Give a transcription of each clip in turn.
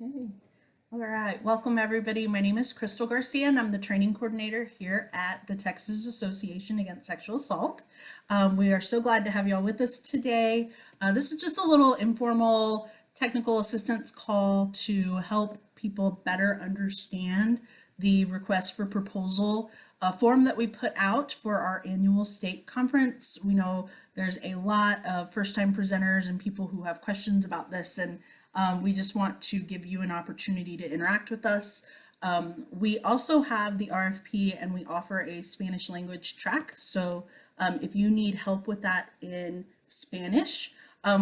Okay. All right. Welcome, everybody. My name is Crystal Garcia, and I'm the training coordinator here at the Texas Association Against Sexual Assault. We are so glad to have you all with us today. This is just a little informal technical assistance call to help people better understand the request for proposal form that we put out for our annual state conference. We know there's a lot of first-time presenters and people who have questions about this, and we just want to give you an opportunity to interact with us. We also have the RFP and we offer a Spanish language track. So if you need help with that in Spanish,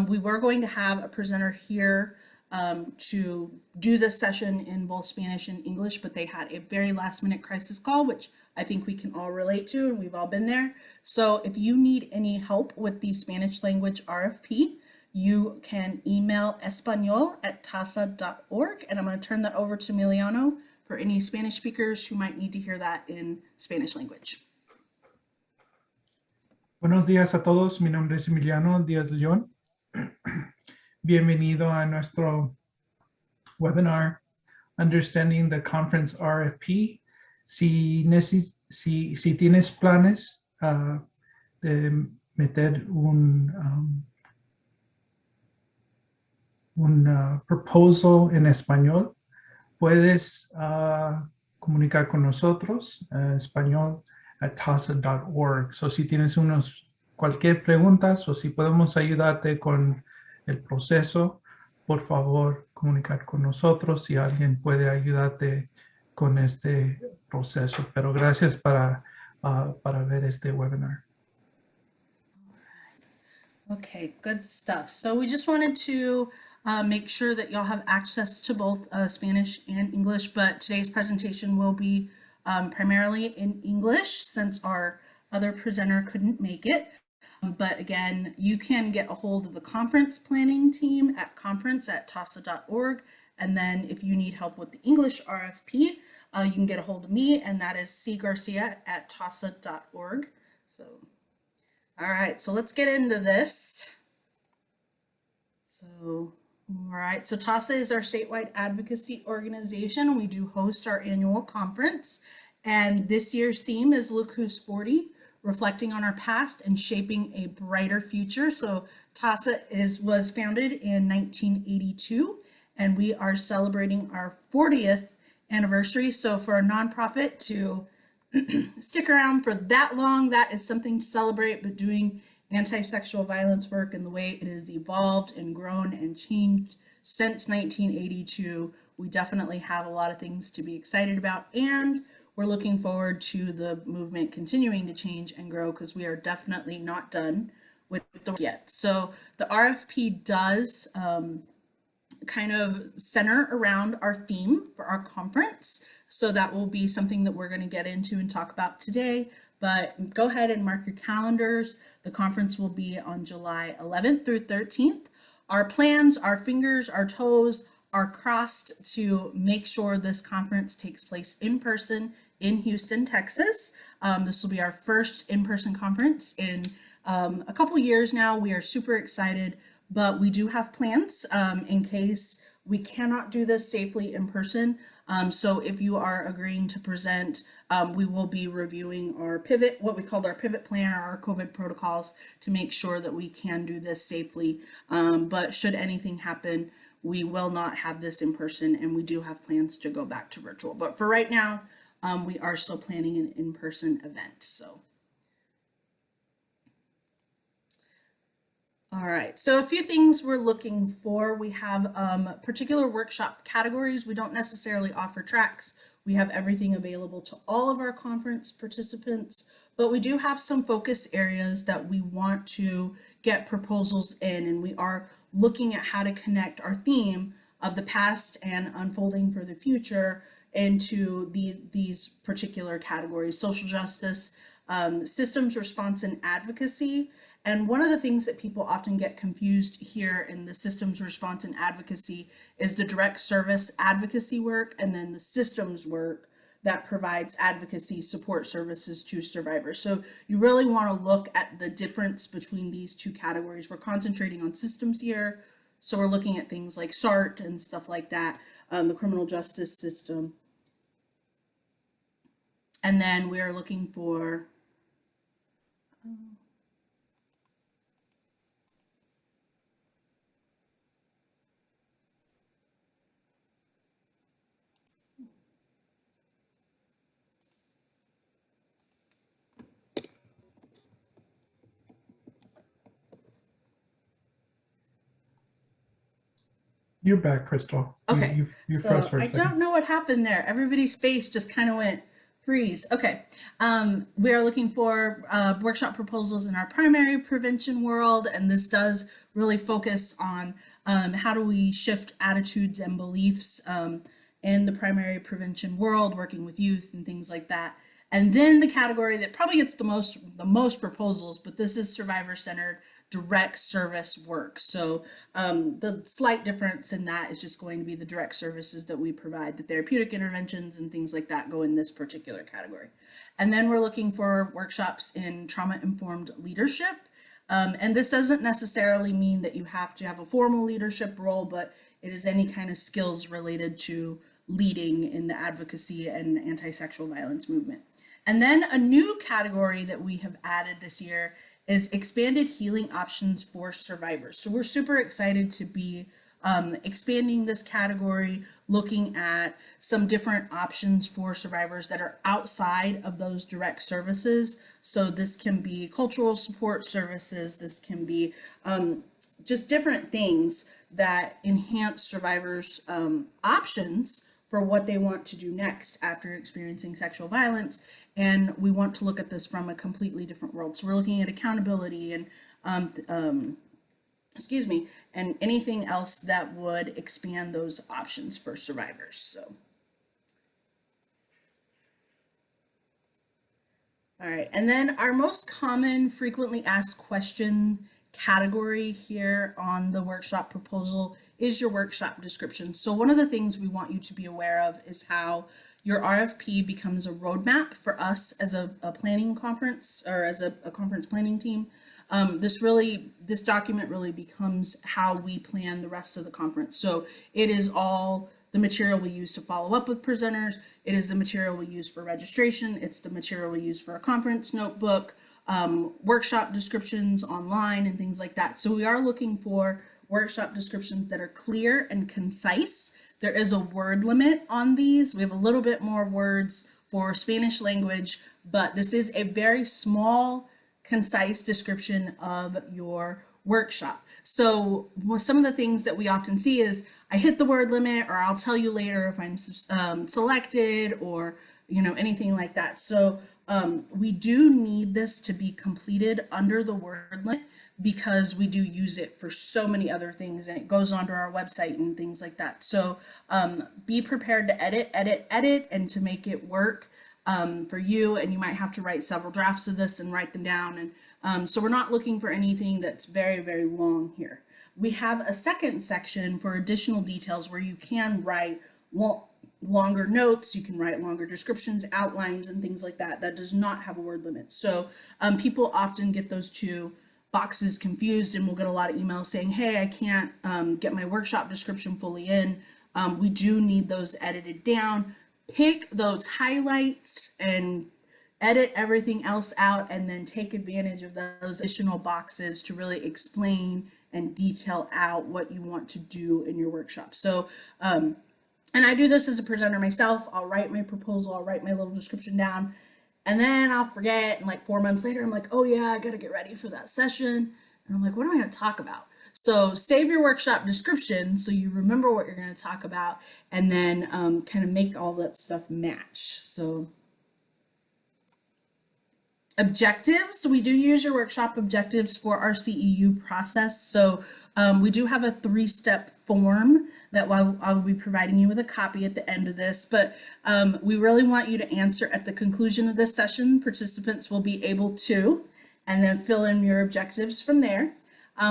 we were going to have a presenter here to do this session in both Spanish and English, but they had a very last minute crisis call, which I think we can all relate to, and we've all been there. So if you need any help with the Spanish language RFP, you can email espanol@taasa.org, and I'm going to turn that over to Emiliano for any Spanish speakers who might need to hear that in Spanish language. Buenos días a todos, mi nombre es Emiliano Díaz León. Bienvenido a nuestro webinar, Understanding the Conference RFP. Si tienes planes de meter un proposal en español, puedes comunicar con nosotros español@taasa.org. So, si tienes cualquier pregunta o si podemos ayudarte con el proceso, por favor, comunicar con nosotros si alguien puede ayudarte con este proceso. Pero gracias para ver este webinar. Okay, good stuff. So we just wanted to make sure that y'all have access to both Spanish and English, but today's presentation will be primarily in English since our other presenter couldn't make it. But again, you can get a hold of the conference planning team at conference@taasa.org. And then if you need help with the English RFP, you can get a hold of me, and that is cgarcia@taasa.org. So, all right, so let's get into this. So, all right, so TAASA is our statewide advocacy organization. We do host our annual conference, and this year's theme is Look Who's 40, reflecting on our past and shaping a brighter future. So TAASA was founded in 1982, and we are celebrating our 40th anniversary. So for a nonprofit to stick around for that long, that is something to celebrate. But doing anti-sexual violence work and the way it has evolved and grown and changed since 1982, we definitely have a lot of things to be excited about, and we're looking forward to the movement continuing to change and grow, because we are definitely not done with the work yet. So the RFP does kind of center around our theme for our conference. So that will be something that we're going to get into and talk about today. But go ahead and mark your calendars. The conference will be on July 11th through 13th. Our plans, our fingers, our toes are crossed to make sure this conference takes place in person in Houston, Texas. This will be our first in-person conference in a couple years now. We are super excited, but we do have plans in case we cannot do this safely in person. So if you are agreeing to present, we will be reviewing our pivot, what we called our pivot plan, or our COVID protocols, to make sure that we can do this safely. But should anything happen, we will not have this in person, and we do have plans to go back to virtual. But for right now, we are still planning an in-person event. So. All right, so a few things we're looking for. We have particular workshop categories. We don't necessarily offer tracks. We have everything available to all of our conference participants, but we do have some focus areas that we want to get proposals in, and we are looking at how to connect our theme of the past and unfolding for the future into these particular categories: social justice, systems response, and advocacy. And one of the things that people often get confused here in the systems response and advocacy is the direct service advocacy work, and then the systems work that provides advocacy support services to survivors. So you really want to look at the difference between these two categories. We're concentrating on systems here. So we're looking at things like SART and stuff like that, the criminal justice system. And then we are looking for You're back, Crystal. okay. You So froze for a I second. don't know what happened there. Everybody's face just kind of went freeze. Okay. We are looking for workshop proposals in our primary prevention world, and this does really focus on how do we shift attitudes and beliefs in the primary prevention world, working with youth and things like that. And then the category that probably gets the most proposals, but this is survivor-centered direct service work. So the slight difference in that is just going to be the direct services that we provide. The therapeutic interventions and things like that go in this particular category. And then we're looking for workshops in trauma-informed leadership. And this doesn't necessarily mean that you have to have a formal leadership role, but it is any kind of skills related to leading in the advocacy and anti-sexual violence movement. And then a new category that we have added this year is expanded healing options for survivors. So we're super excited to be expanding this category, looking at some different options for survivors that are outside of those direct services. So this can be cultural support services, this can be just different things that enhance survivors' options for what they want to do next after experiencing sexual violence. And we want to look at this from a completely different world. So we're looking at accountability and and anything else that would expand those options for survivors. So, all right, and then our most common frequently asked question category here on the workshop proposal is your workshop description. So one of the things we want you to be aware of is how your RFP becomes a roadmap for us as a planning conference or as a conference planning team. This document really becomes how we plan the rest of the conference. So it is all the material we use to follow up with presenters. It is the material we use for registration. It's the material we use for a conference notebook, workshop descriptions online and things like that. So we are looking for workshop descriptions that are clear and concise. There is a word limit on these. We have a little bit more words for Spanish language, but this is a very small, concise description of your workshop. So some of the things that we often see is I hit the word limit, or I'll tell you later if I'm selected, or anything like that. So we do need this to be completed under the word limit, because we do use it for so many other things, and it goes onto our website and things like that. So be prepared to edit, and to make it work for you. And you might have to write several drafts of this and write them down. And so we're not looking for anything that's very, very long here. We have a second section for additional details where you can write longer notes, you can write longer descriptions, outlines, and things like that. That does not have a word limit. So people often get those two boxes confused, and we'll get a lot of emails saying, hey, I can't get my workshop description fully in. We do need those edited down. Pick those highlights and edit everything else out, and then take advantage of those additional boxes to really explain and detail out what you want to do in your workshop. So, and I do this as a presenter myself. I'll write my proposal, I'll write my little description down, and then I'll forget, and like 4 months later, I'm like, oh yeah, I gotta get ready for that session. And I'm like, what am I gonna talk about? So save your workshop description so you remember what you're gonna talk about, and then kind of make all that stuff match. So objectives. So we do use your workshop objectives for our CEU process. So we do have a 3-step form that I'll be providing you with a copy at the end of this, but we really want you to answer at the conclusion of this session. Participants will be able to, and then fill in your objectives from there.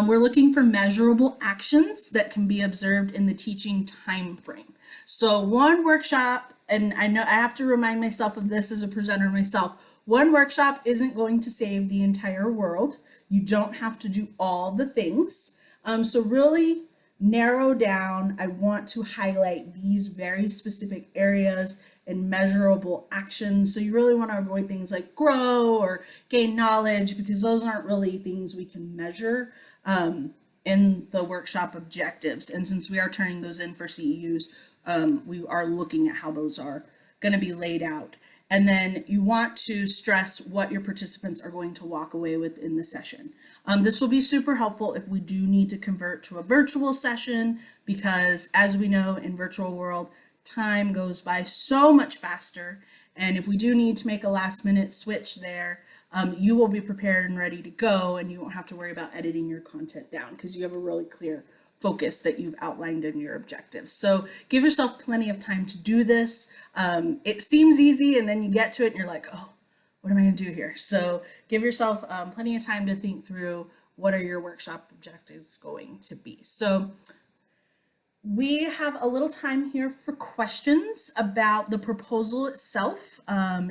We're looking for measurable actions that can be observed in the teaching time frame. So one workshop, and I know I have to remind myself of this as a presenter myself, one workshop isn't going to save the entire world. You don't have to do all the things. So really narrow down. I want to highlight these very specific areas and measurable actions. So you really want to avoid things like grow or gain knowledge, because those aren't really things we can measure in the workshop objectives. And since we are turning those in for CEUs, we are looking at how those are going to be laid out. And then you want to stress what your participants are going to walk away with in the session. This will be super helpful if we do need to convert to a virtual session, because as we know, in virtual world, time goes by so much faster. And if we do need to make a last minute switch there, you will be prepared and ready to go, and you won't have to worry about editing your content down because you have a really clear focus that you've outlined in your objectives. So give yourself plenty of time to do this. It seems easy, and then you get to it and you're like, oh, what am I going to do here? So give yourself plenty of time to think through what are your workshop objectives going to be. So we have a little time here for questions about the proposal itself.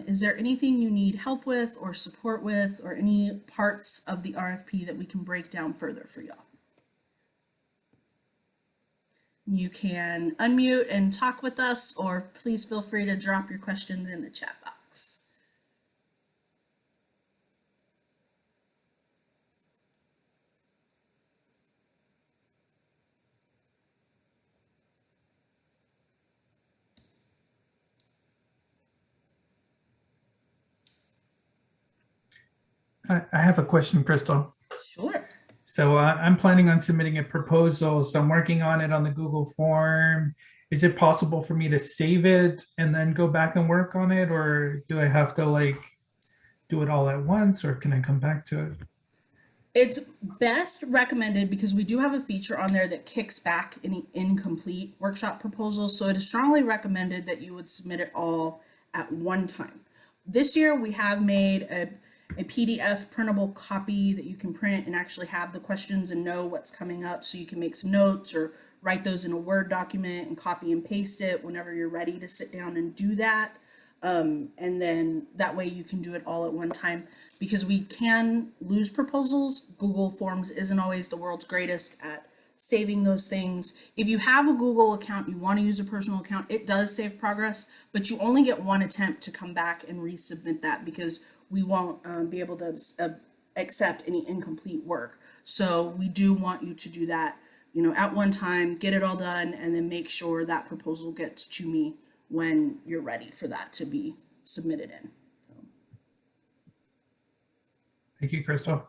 Is there anything you need help with or support with, or any parts of the RFP that we can break down further for y'all? You can unmute and talk with us, or please feel free to drop your questions in the chat box. I have a question, Crystal. Sure. So I'm planning on submitting a proposal. So I'm working on it on the Google form. Is it possible for me to save it and then go back and work on it? Or do I have to like do it all at once, or can I come back to it? It's best recommended, because we do have a feature on there that kicks back any incomplete workshop proposals. So it is strongly recommended that you would submit it all at one time. This year we have made a PDF printable copy that you can print and actually have the questions and know what's coming up, so you can make some notes or write those in a Word document and copy and paste it whenever you're ready to sit down and do that. And then that way you can do it all at one time, because we can lose proposals. Google Forms isn't always the world's greatest at saving those things. If you have a Google account, you want to use a personal account, it does save progress, but you only get one attempt to come back and resubmit that, because we won't be able to accept any incomplete work. So we do want you to do that, you know, at one time, get it all done, and then make sure that proposal gets to me when you're ready for that to be submitted in. So. Thank you, Crystal.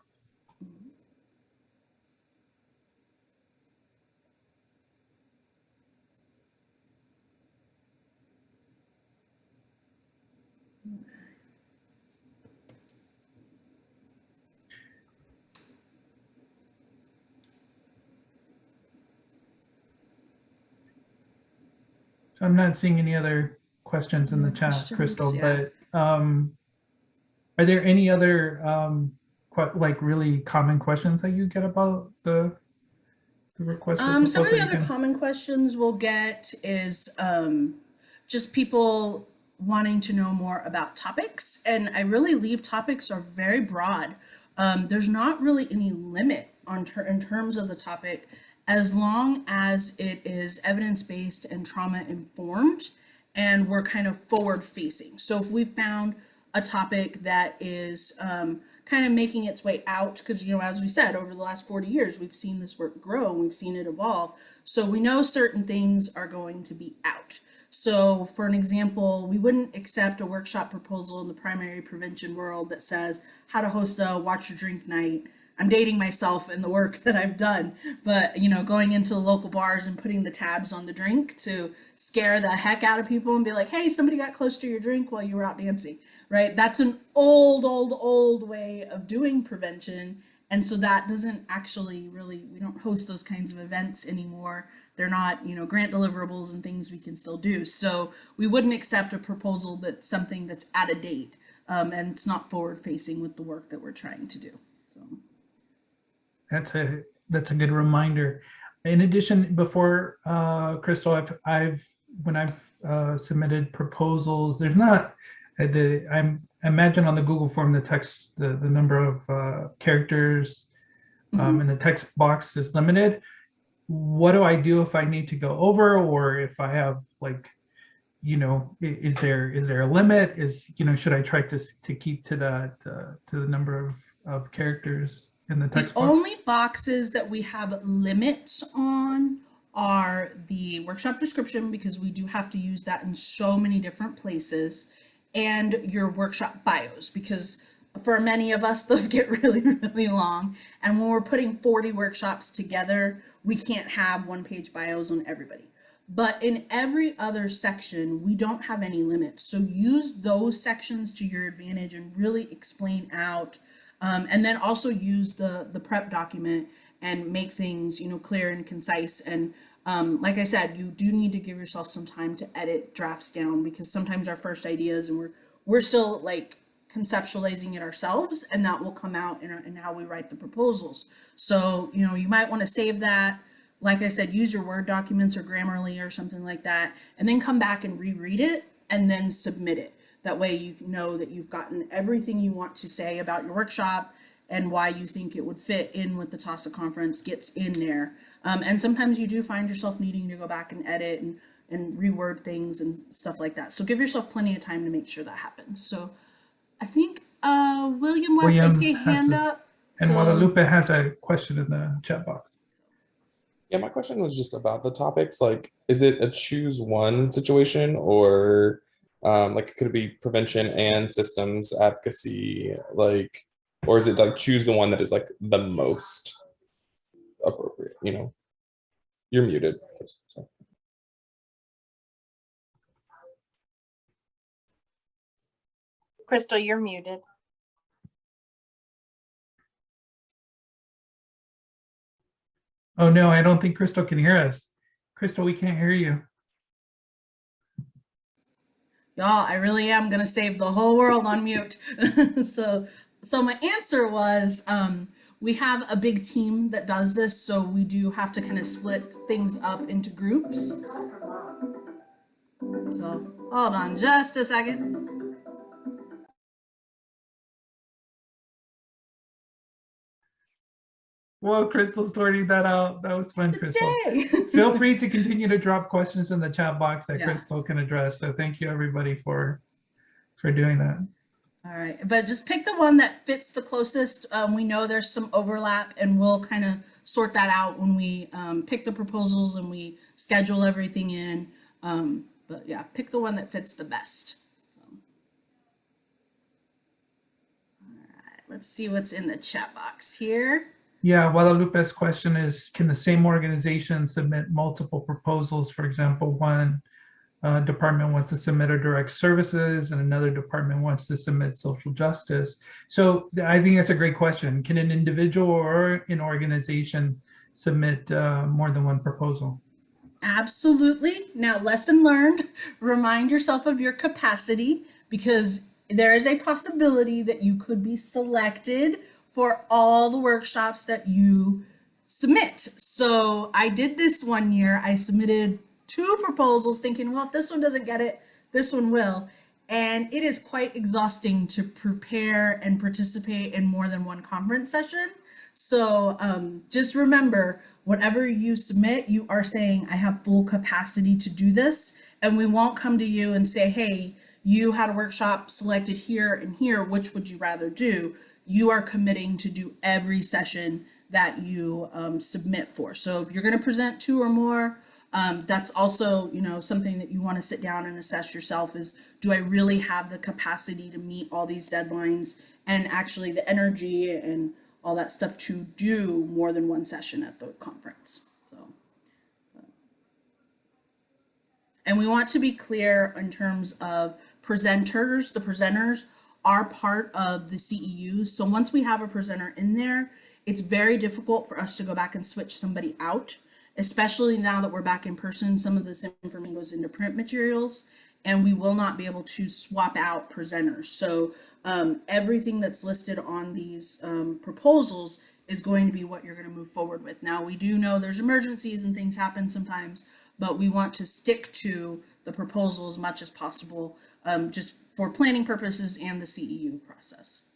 So I'm not seeing any other questions in the chat, Crystal, yeah. but are there any other like really common questions that you get about the request? Some of the other common questions we'll get is just people wanting to know more about topics, and I really leave topics are very broad. There's not really any limit in terms of the topic, as long as it is evidence-based and trauma-informed, and we're kind of forward-facing. So if we've found a topic that is kind of making its way out, because, you know, as we said, over the last 40 years, we've seen this work grow and we've seen it evolve. So we know certain things are going to be out. So for an example, we wouldn't accept a workshop proposal in the primary prevention world that says how to host a watch your drink night. I'm dating myself in the work that I've done, but, you know, going into the local bars and putting the tabs on the drink to scare the heck out of people and be like, hey, somebody got close to your drink while you were out dancing, right? That's an old way of doing prevention. And so that doesn't actually really, we don't host those kinds of events anymore. They're not, you know, grant deliverables and things we can still do. So we wouldn't accept a proposal that's something that's out of date, and it's not forward facing with the work that we're trying to do. So. That's a good remander. In addition, before Crystal, when I've submitted proposals, there's not I imagine on the Google form the text, the number of characters in the text box is limited. what do I do if I need to go over, or if I have like, is there a limit? Should I try to keep to that to the number of characters in the The text box? only boxes that we have limits on are the workshop description, because we do have to use that in so many different places, and your workshop bios, because for many of us, those get really, really long. And when we're putting 40 workshops together, we can't have one-page bios on everybody. But in every other section, we don't have any limits. So use those sections to your advantage and really explain out. And then also use the prep document and make things, clear and concise. And like I said, you do need to give yourself some time to edit drafts down, because sometimes our first ideas, and we're still like conceptualizing it ourselves, and that will come out in how we write the proposals. So, you might want to save that. Like I said, use your Word documents or Grammarly or something like that, and then come back and reread it and then submit it. That way you know that you've gotten everything you want to say about your workshop and why you think it would fit in with the TAASA conference gets in there. And sometimes you do find yourself needing to go back and edit and reword things and stuff like that. So give yourself plenty of time to make sure that happens. So I think William West, I William see a has hand his- up. And So- Guadalupe has a question in the chat box. Yeah, my question was just about the topics. Like, is it a choose one situation, or like could it be prevention and systems advocacy, like, or is it like choose the one that is like the most appropriate? You're muted. So. Crystal, you're muted. Oh no, I don't think Crystal can hear us. Crystal, we can't hear you. Y'all, I really am gonna save the whole world on mute. So my answer was, we have a big team that does this, so we do have to kind of split things up into groups. So hold on just a second. Well, Crystal's sorting that out. That was fun, Crystal. Yay! Feel free to continue to drop questions in the chat box that Yeah. Crystal can address. So thank you everybody for doing that. All right, but just pick the one that fits the closest. We know there's some overlap, and we'll kind of sort that out when we pick the proposals and we schedule everything in. But yeah, pick the one that fits the best. So. All right, let's see what's in the chat box here. Yeah, Guadalupe's question is, can the same organization submit multiple proposals? For example, one department wants to submit a direct services and another department wants to submit social justice. So I think that's a great question. Can an individual or an organization submit more than one proposal? Absolutely. Now, lesson learned, remind yourself of your capacity, because there is a possibility that you could be selected for all the workshops that you submit. So I did this one year. I submitted 2 proposals thinking, well, if this one doesn't get it, this one will. And it is quite exhausting to prepare and participate in more than one conference session. So just remember, whatever you submit, you are saying, I have full capacity to do this. And we won't come to you and say, hey, you had a workshop selected here and here, which would you rather do? You are committing to do every session that you submit for. So if you're going to present 2 or more, that's also, something that you want to sit down and assess yourself is, do I really have the capacity to meet all these deadlines and actually the energy and all that stuff to do more than one session at the conference. So, and we want to be clear in terms of presenters. The presenters are part of the CEUs. So once we have a presenter in there, it's very difficult for us to go back and switch somebody out, especially now that we're back in person. Some of this information goes into print materials, and we will not be able to swap out presenters. So everything that's listed on these proposals is going to be what you're going to move forward with. Now, we do know there's emergencies and things happen sometimes, but we want to stick to the proposal as much as possible, just for planning purposes and the CEU process.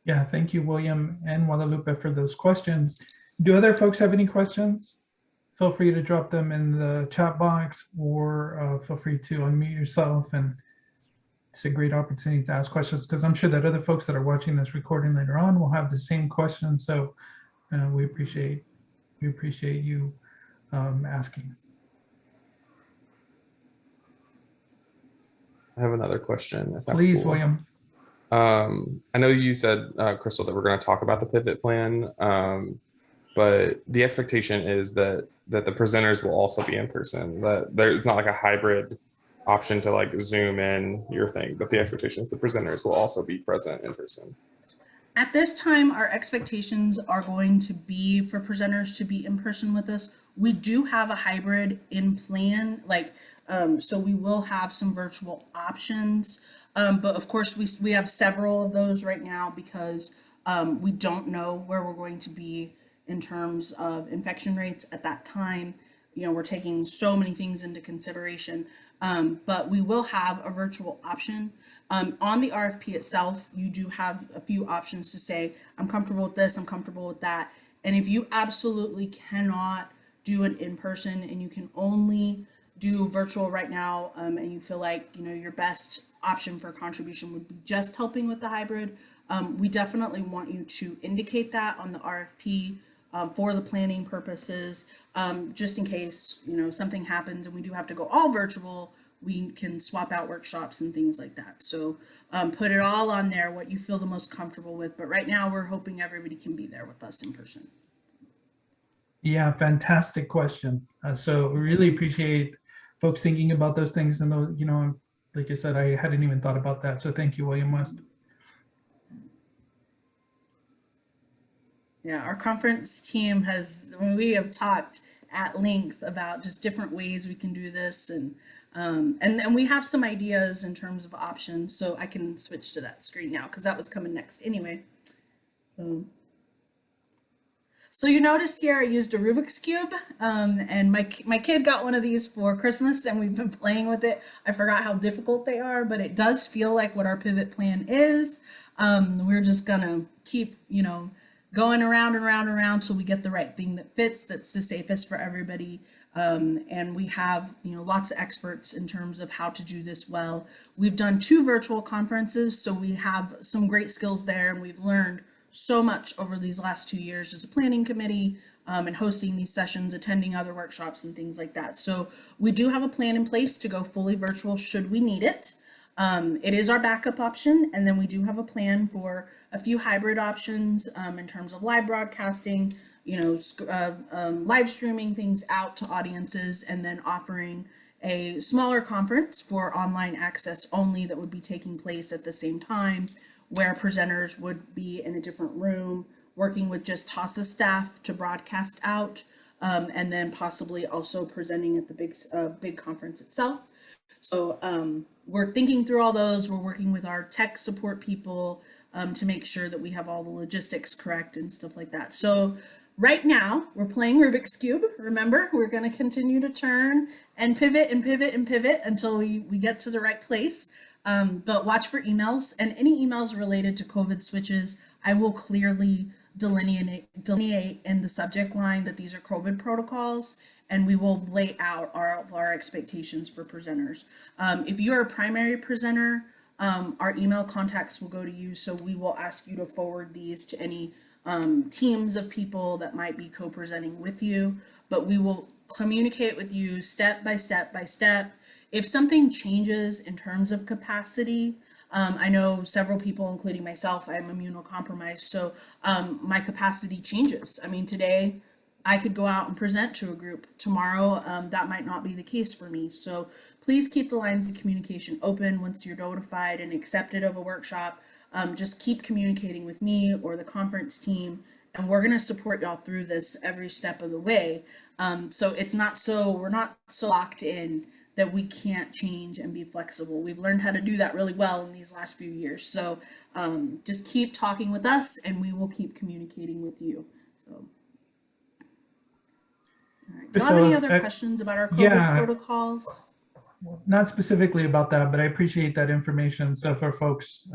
Yeah, thank you, William and Guadalupe, for those questions. Do other folks have any questions? Feel free to drop them in the chat box, or feel free to unmute yourself. And it's a great opportunity to ask questions, because I'm sure that other folks that are watching this recording later on will have the same questions. So we appreciate you asking. I have another question, if that's Please, cool. William. I know you said, Crystal, that we're going to talk about the pivot plan, but the expectation is that the presenters will also be in person. That there's not like a hybrid option to like Zoom in your thing, but the expectation is the presenters will also be present in person. At this time, our expectations are going to be for presenters to be in person with us. We do have a hybrid in plan, so we will have some virtual options. But of course, we have several of those right now because we don't know where we're going to be in terms of infection rates at that time. You know, we're taking so many things into consideration, but we will have a virtual option. On the RFP itself, you do have a few options to say, I'm comfortable with this, I'm comfortable with that. And if you absolutely cannot do an in-person and you can only do virtual right now, and you feel like, you know, your best option for contribution would be just helping with the hybrid, we definitely want you to indicate that on the RFP for the planning purposes, just in case, you know, something happens and we do have to go all virtual. We can swap out workshops and things like that. So put it all on there, what you feel the most comfortable with. But right now we're hoping everybody can be there with us in person. Yeah, fantastic question. So we really appreciate folks thinking about those things. And, you know, like I said, I hadn't even thought about that. So thank you, William West. Yeah, our conference team we have talked at length about just different ways we can do this, and we have some ideas in terms of options. So I can switch to that screen now because that was coming next anyway. So you notice here I used a Rubik's Cube, and my kid got one of these for Christmas and we've been playing with it. I forgot how difficult they are, but it does feel like what our pivot plan is. We're just gonna keep, you know, going around and around and around till we get the right thing that fits, that's the safest for everybody. And we have, you know, lots of experts in terms of how to do this well. We've done 2 virtual conferences, so we have some great skills there, and we've learned so much over these last 2 years as a planning committee, and hosting these sessions, attending other workshops and things like that. So we do have a plan in place to go fully virtual should we need it. It is our backup option, and then we do have a plan for a few hybrid options in terms of live broadcasting, you know, live streaming things out to audiences, and then offering a smaller conference for online access only that would be taking place at the same time, where presenters would be in a different room working with just TAASA staff to broadcast out, and then possibly also presenting at the big conference itself. So we're thinking through all those. We're working with our tech support people to make sure that we have all the logistics correct and stuff like that. So right now we're playing Rubik's Cube. Remember, we're going to continue to turn and pivot and pivot and pivot until we get to the right place. But watch for emails, and any emails related to COVID switches, I will clearly delineate in the subject line that these are COVID protocols, and we will lay out our expectations for presenters. If you're a primary presenter, our email contacts will go to you, so we will ask you to forward these to any teams of people that might be co-presenting with you, but we will communicate with you step by step by step. If something changes in terms of capacity, I know several people, including myself, I'm immunocompromised, so my capacity changes. I mean, today I could go out and present to a group. Tomorrow, that might not be the case for me. So please keep the lines of communication open once you're notified and accepted of a workshop. Just keep communicating with me or the conference team, and we're going to support y'all through this every step of the way. So we're not so locked in that we can't change and be flexible. We've learned how to do that really well in these last few years. So just keep talking with us and we will keep communicating with you. So, all right. Do you have any other questions about our COVID protocols? Not specifically about that, but I appreciate that information. So for folks,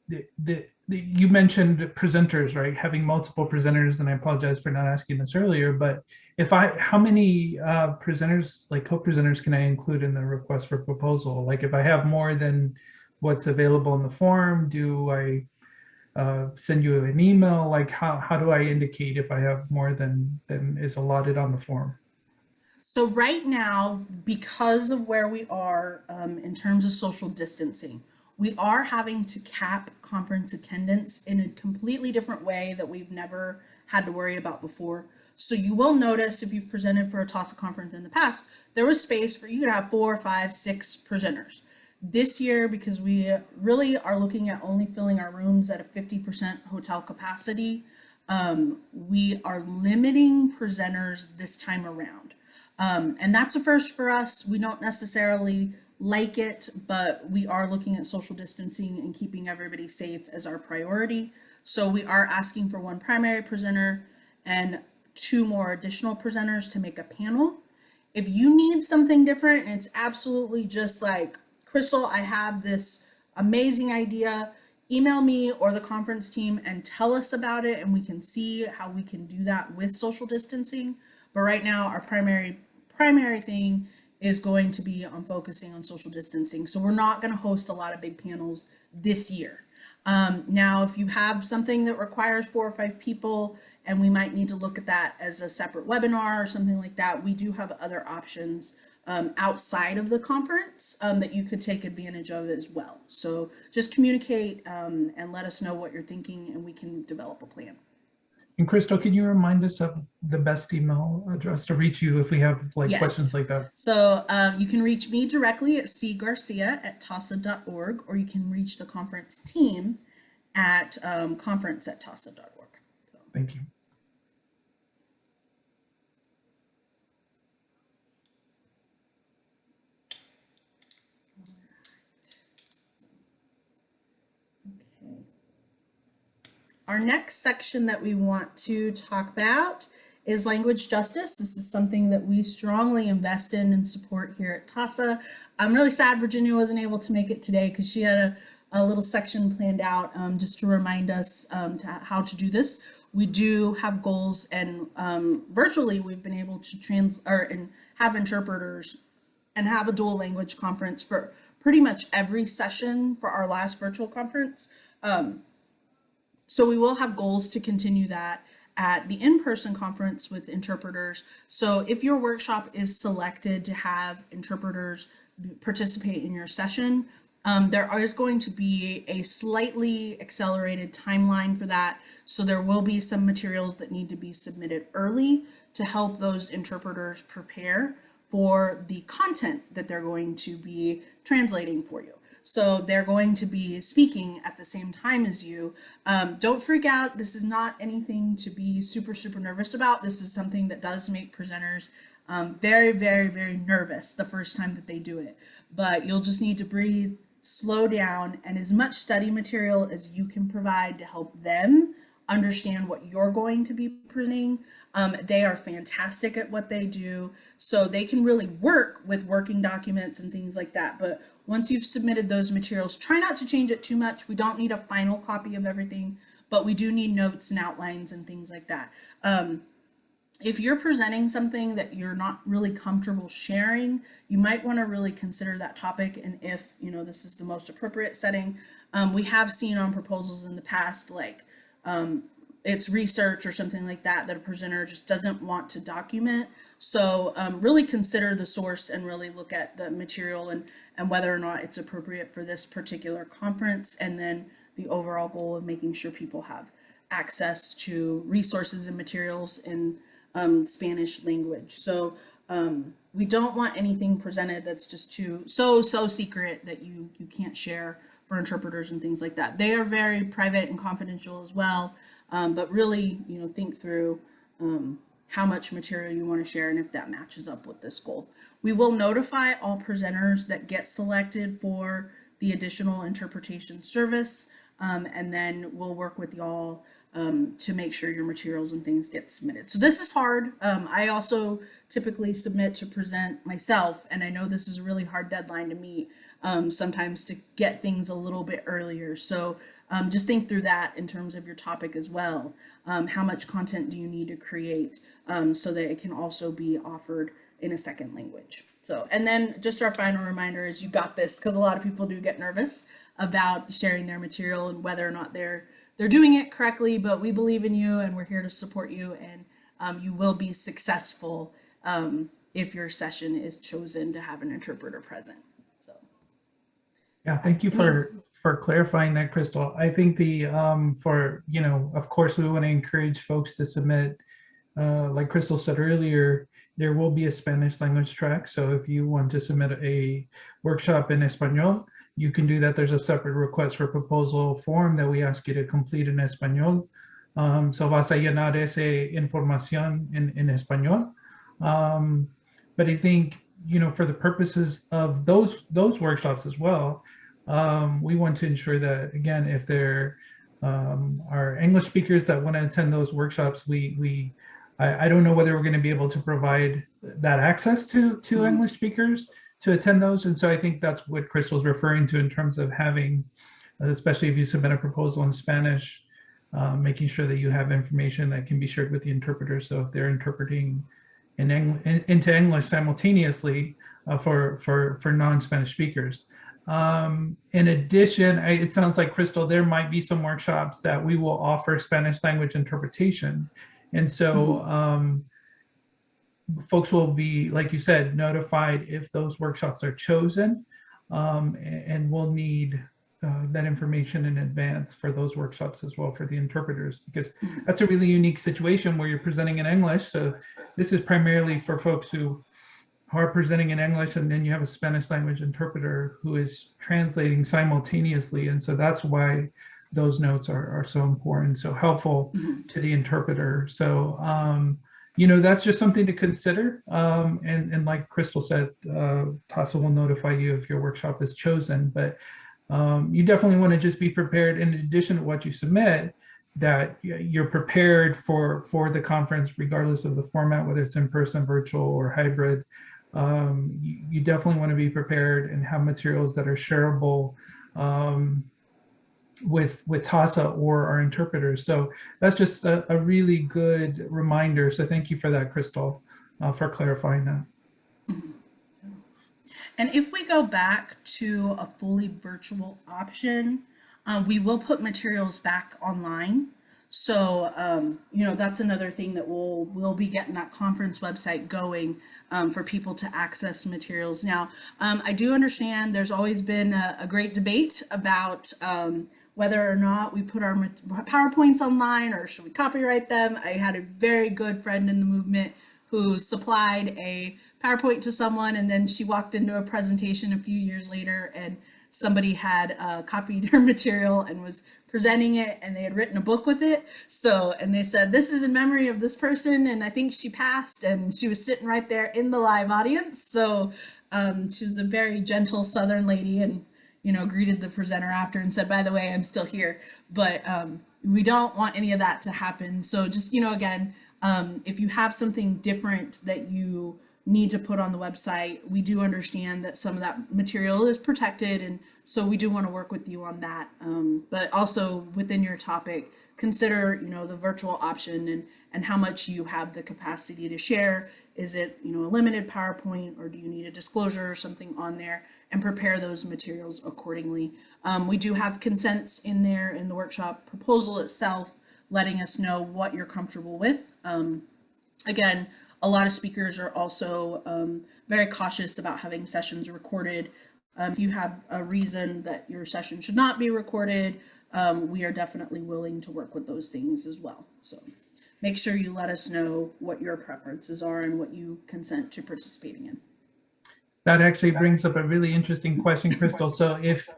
you mentioned presenters, right? Having multiple presenters, and I apologize for not asking this earlier, but how many presenters, like co-presenters, can I include in the request for proposal? Like if I have more than what's available in the form, do I send you an email? Like how do I indicate if I have more than is allotted on the form? So right now, because of where we are in terms of social distancing, we are having to cap conference attendance in a completely different way that we've never had to worry about before. So you will notice if you've presented for a TAASA conference in the past, there was space for you to have 4, 5, 6 presenters. This year, because we really are looking at only filling our rooms at a 50% hotel capacity, we are limiting presenters this time around. And that's a first for us. We don't necessarily like it, but we are looking at social distancing and keeping everybody safe as our priority. So we are asking for 1 primary presenter and 2 more additional presenters to make a panel. If you need something different and it's absolutely just like, Crystal, I have this amazing idea, email me or the conference team and tell us about it, and we can see how we can do that with social distancing. But right now, our primary thing is going to be on focusing on social distancing. So we're not going to host a lot of big panels this year. Now, if you have something that requires 4 or 5 people, and we might need to look at that as a separate webinar or something like that, we do have other options outside of the conference that you could take advantage of as well. So just communicate and let us know what you're thinking, and we can develop a plan. And Crystal, can you remind us of the best email address to reach you if we have like Yes. questions like that? So you can reach me directly at cgarcia@taasa.org, or you can reach the conference team at conference@taasa.org. So. Thank you. Our next section that we want to talk about is language justice. This is something that we strongly invest in and support here at TAASA. I'm really sad Virginia wasn't able to make it today because she had a little section planned out just to remind us how to do this. We do have goals, and virtually we've been able to have interpreters and have a dual language conference for pretty much every session for our last virtual conference. So we will have goals to continue that at the in-person conference with interpreters. So if your workshop is selected to have interpreters participate in your session, there is going to be a slightly accelerated timeline for that. So there will be some materials that need to be submitted early to help those interpreters prepare for the content that they're going to be translating for you. So they're going to be speaking at the same time as you. Don't freak out. This is not anything to be super, super nervous about. This is something that does make presenters very, very, very nervous the first time that they do it. But you'll just need to breathe, slow down, and as much study material as you can provide to help them understand what you're going to be presenting. They are fantastic at what they do, so they can really work with working documents and things like that. But once you've submitted those materials, try not to change it too much. We don't need a final copy of everything, but we do need notes and outlines and things like that. If you're presenting something that you're not really comfortable sharing, you might want to really consider that topic, and if this is the most appropriate setting. We have seen on proposals in the past, like it's research or something like that a presenter just doesn't want to document. So really consider the source and really look at the material and whether or not it's appropriate for this particular conference, and then the overall goal of making sure people have access to resources and materials in Spanish language. So we don't want anything presented that's just so secret that you can't share for interpreters and things like that. They are very private and confidential as well, but really think through how much material you want to share and if that matches up with this goal. We will notify all presenters that get selected for the additional interpretation service, and then we'll work with y'all to make sure your materials and things get submitted. So this is hard. I also typically submit to present myself, and I know this is a really hard deadline to meet sometimes to get things a little bit earlier. So just think through that in terms of your topic as well. How much content do you need to create so that it can also be offered in a second language? So, and then just our final reminder is you got this, because a lot of people do get nervous about sharing their material and whether or not they're doing it correctly, but we believe in you and we're here to support you, and you will be successful if your session is chosen to have an interpreter present. So yeah, thank you for clarifying that, Crystal. I think the for, you know, of course we want to encourage folks to submit, like Crystal said earlier, there will be a Spanish language track. So if you want to submit a workshop in Espanol, you can do that. There's a separate request for proposal form that we ask you to complete in Espanol. So vas a llenar esa información en Español. But I think, you know, for the purposes of those workshops as well, we want to ensure that, again, if there are English speakers that want to attend those workshops, I don't know whether we're going to be able to provide that access to English speakers to attend those. And so I think that's what Crystal's referring to in terms of having, especially if you submit a proposal in Spanish, making sure that you have information that can be shared with the interpreter. So if they're interpreting into English simultaneously for non-Spanish speakers. In addition, it sounds like, Crystal, there might be some workshops that we will offer Spanish language interpretation. And so folks will be, like you said, notified if those workshops are chosen, and we'll need that information in advance for those workshops as well for the interpreters, because that's a really unique situation where you're presenting in English. So this is primarily for folks who are presenting in English, and then you have a Spanish language interpreter who is translating simultaneously. And so that's why those notes are so important, so helpful to the interpreter. So, you know, that's just something to consider. And like Crystal said, TAASA will notify you if your workshop is chosen, but you definitely want to just be prepared, in addition to what you submit, that you're prepared for the conference, regardless of the format, whether it's in person, virtual, or hybrid. You definitely want to be prepared and have materials that are shareable with TAASA or our interpreters. So that's just a really good reminder. So thank you for that, Crystal, for clarifying that. And if we go back to a fully virtual option, we will put materials back online. So, you know, that's another thing that we'll be getting that conference website going for people to access materials. Now, I do understand there's always been a great debate about whether or not we put our PowerPoints online or should we copyright them. I had a very good friend in the movement who supplied a PowerPoint to someone, and then she walked into a presentation a few years later and somebody had copied her material and was presenting it, and they had written a book with it. So, and they said, this is in memory of this person, and I think she passed, and she was sitting right there in the live audience. So she was a very gentle Southern lady, and, you know, greeted the presenter after and said, by the way, I'm still here. But we don't want any of that to happen. So just, you know, again, if you have something different that you need to put on the website, we do understand that some of that material is protected, and so we do want to work with you on that. But also within your topic, consider, you know, the virtual option and how much you have the capacity to share. Is it, you know, a limited PowerPoint, or do you need a disclosure or something on there, and prepare those materials accordingly. We do have consents in there in the workshop proposal itself, letting us know what you're comfortable with. Again, a lot of speakers are also very cautious about having sessions recorded. If you have a reason that your session should not be recorded, we are definitely willing to work with those things as well. So make sure you let us know what your preferences are and what you consent to participating in. That actually brings up a really interesting question, Crystal. So if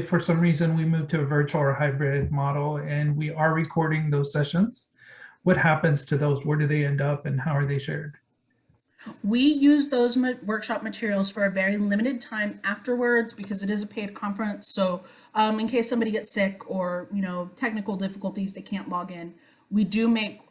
for some reason we move to a virtual or hybrid model and we are recording those sessions, what happens to those? Where do they end up, and how are they shared? We use those workshop materials for a very limited time afterwards, because it is a paid conference. So in case somebody gets sick or, you know, technical difficulties, they can't log in, we do make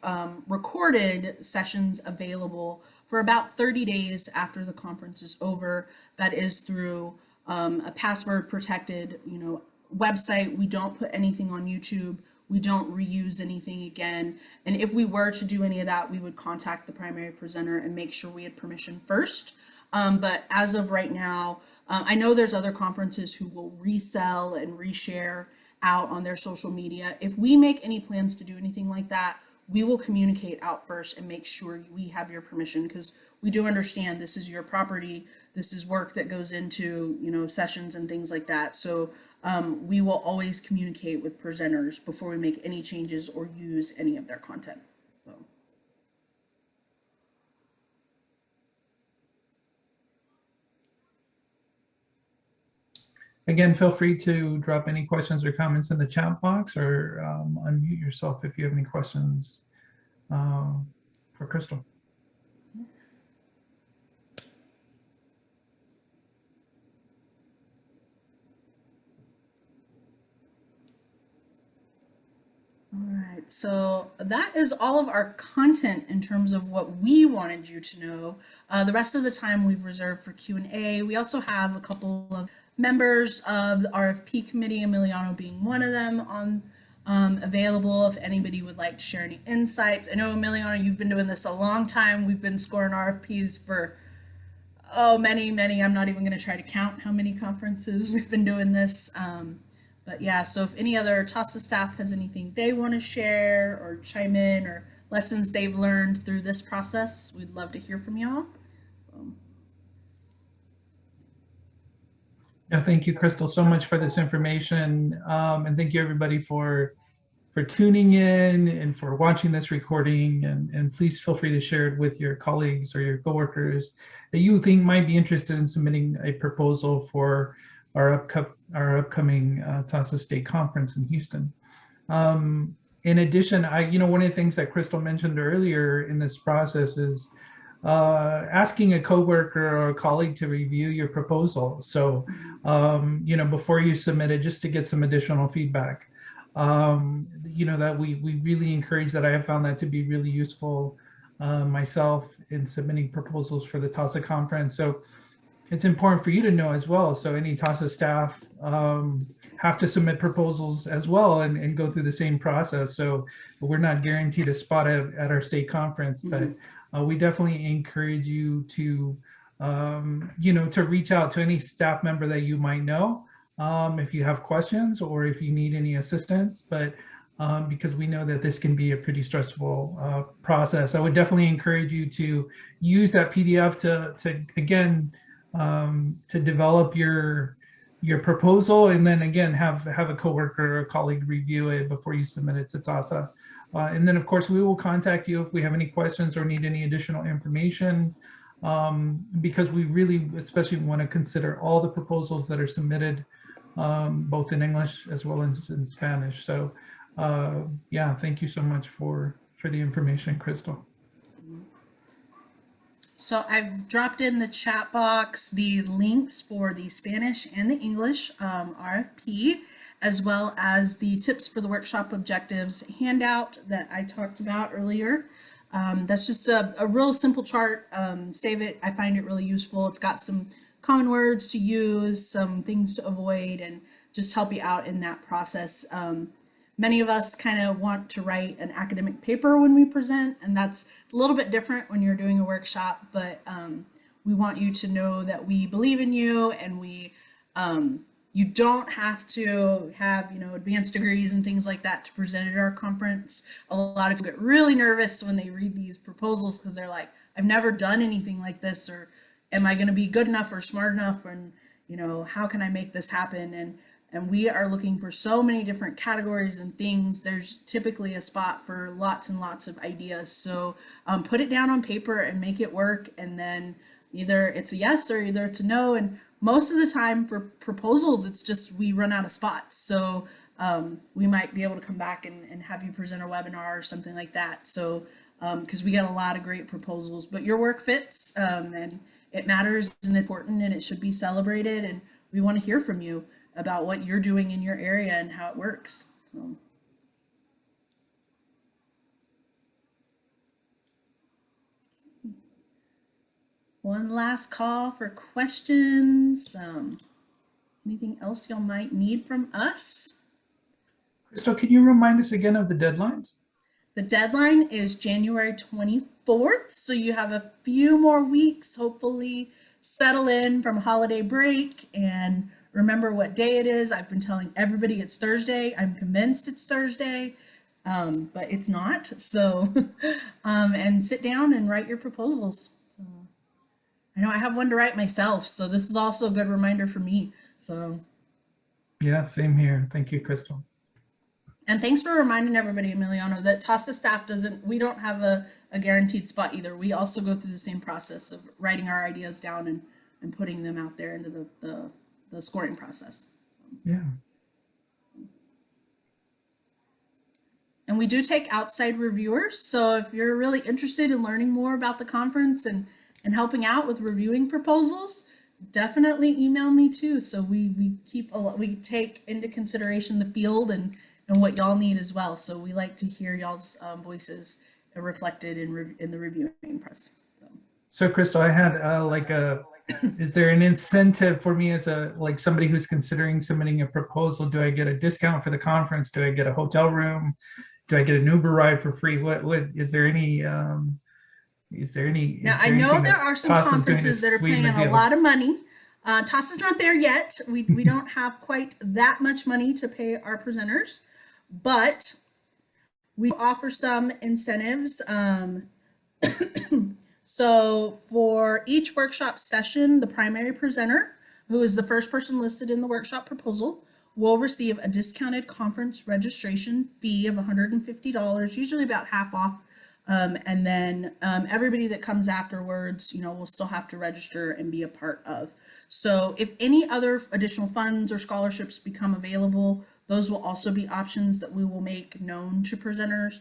recorded sessions available for about 30 days after the conference is over. That is through a password protected, you know, website. We don't put anything on YouTube. We don't reuse anything again. And if we were to do any of that, we would contact the primary presenter and make sure we had permission first. But as of right now, I know there's other conferences who will resell and reshare out on their social media. If we make any plans to do anything like that, we will communicate out first and make sure we have your permission, because we do understand this is your property. This is work that goes into, you know, sessions and things like that. So we will always communicate with presenters before we make any changes or use any of their content. So. Again, feel free to drop any questions or comments in the chat box, or unmute yourself if you have any questions for Crystal. All right, so that is all of our content in terms of what we wanted you to know. The rest of the time we've reserved for Q&A. We also have a couple of members of the RFP committee, Emiliano being one of them, on available if anybody would like to share any insights. I know, Emiliano, you've been doing this a long time. We've been scoring RFPs for, many. I'm not even going to try to count how many conferences we've been doing this. But yeah, so if any other TAASA staff has anything they want to share or chime in, or lessons they've learned through this process, we'd love to hear from y'all. Yeah, thank you, Crystal, so much for this information. And thank you, everybody, for tuning in and for watching this recording. And please feel free to share it with your colleagues or your coworkers that you think might be interested in submitting a proposal for our upcoming TAASA State Conference in Houston. In addition, one of the things that Crystal mentioned earlier in this process is asking a coworker or a colleague to review your proposal. So, before you submit it, just to get some additional feedback. That we really encourage that. I have found that to be really useful myself in submitting proposals for the TAASA conference. So it's important for you to know as well. So any TAASA staff have to submit proposals as well and go through the same process. So we're not guaranteed a spot at our state conference, but we definitely encourage you to, to reach out to any staff member that you might know if you have questions or if you need any assistance. But because we know that this can be a pretty stressful process, I would definitely encourage you to use that PDF to again, to develop your proposal, and then again have a coworker or a colleague review it before you submit it to TAASA. And then of course we will contact you if we have any questions or need any additional information, because we really especially want to consider all the proposals that are submitted, both in English as well as in Spanish. So yeah, thank you so much for the information, Crystal. So I've dropped in the chat box the links for the Spanish and the English RFP, as well as the tips for the workshop objectives handout that I talked about earlier. That's just a real simple chart. Save it. I find it really useful. It's got some common words to use, some things to avoid, and just help you out in that process. Many of us kind of want to write an academic paper when we present, and that's a little bit different when you're doing a workshop, but we want you to know that we believe in you, and you don't have to have, advanced degrees and things like that to present at our conference. A lot of people get really nervous when they read these proposals because they're like, I've never done anything like this, or am I going to be good enough or smart enough, and how can I make this happen? And we are looking for so many different categories and things. There's typically a spot for lots and lots of ideas. So put it down on paper and make it work. And then either it's a yes or either it's a no. And most of the time for proposals, it's just we run out of spots. So we might be able to come back and have you present a webinar or something like that. So because we get a lot of great proposals, but your work fits and it matters and important, and it should be celebrated. And we want to hear from you about what you're doing in your area and how it works. So. One last call for questions. Anything else y'all might need from us? Crystal, can you remind us again of the deadlines? The deadline is January 24th, so you have a few more weeks, hopefully settle in from holiday break and remember what day it is. I've been telling everybody it's Thursday. I'm convinced it's Thursday, but it's not. So, and sit down and write your proposals. So, I know I have one to write myself, so this is also a good reminder for me. So, yeah, same here. Thank you, Crystal. and thanks for reminding everybody, Emiliano, that TAASA staff we don't have a guaranteed spot either. We also go through the same process of writing our ideas down and putting them out there into the scoring process. Yeah. And we do take outside reviewers. So if you're really interested in learning more about the conference and helping out with reviewing proposals, definitely email me too. So we take into consideration the field and what y'all need as well. So we like to hear y'all's voices reflected in the reviewing press. So Crystal, I had is there an incentive for me as somebody who's considering submitting a proposal? Do I get a discount for the conference? Do I get a hotel room? Do I get an Uber ride for free? What is there any? Now I know there are some conferences that are paying a lot of money. TAASA's not there yet. We don't have quite that much money to pay our presenters, but we offer some incentives. So for each workshop session, the primary presenter, who is the first person listed in the workshop proposal, will receive a discounted conference registration fee of $150, usually about half off. And then everybody that comes afterwards, will still have to register and be a part of. So if any other additional funds or scholarships become available, those will also be options that we will make known to presenters.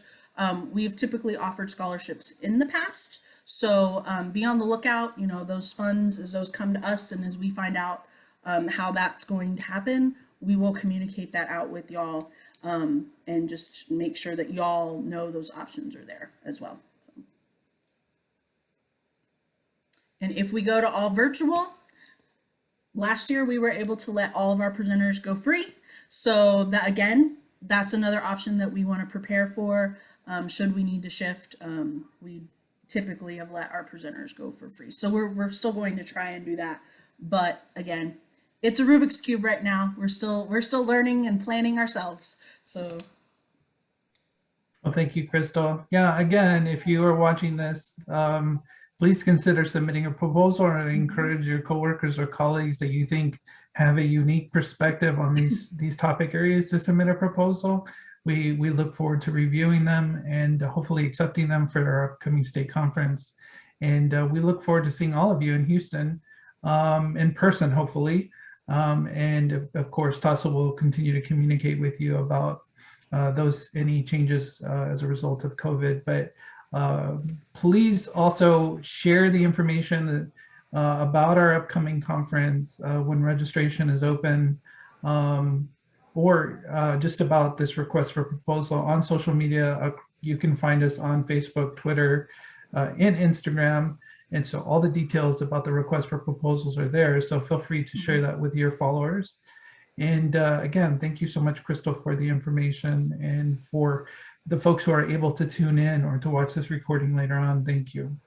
We've typically offered scholarships in the past. So be on the lookout, those funds as those come to us and as we find out how that's going to happen, we will communicate that out with y'all and just make sure that y'all know those options are there as well. So. And if we go to all virtual, last year we were able to let all of our presenters go free. So that again, that's another option that we want to prepare for. Should we need to shift, we typically have let our presenters go for free. So we're still going to try and do that. But again, it's a Rubik's Cube right now. We're still learning and planning ourselves. So. Well, thank you, Crystal. Yeah, again, if you are watching this, please consider submitting a proposal, and I encourage your coworkers or colleagues that you think have a unique perspective on these topic areas to submit a proposal. We look forward to reviewing them and hopefully accepting them for our upcoming state conference. And we look forward to seeing all of you in Houston in person, hopefully. And of course, TAASA will continue to communicate with you about any changes as a result of COVID. But please also share the information about our upcoming conference when registration is open. Or just about this request for proposal on social media. You can find us on Facebook, Twitter, and Instagram. And so all the details about the request for proposals are there. So feel free to share that with your followers. And again, thank you so much, Crystal, for the information, and for the folks who are able to tune in or to watch this recording later on. Thank you.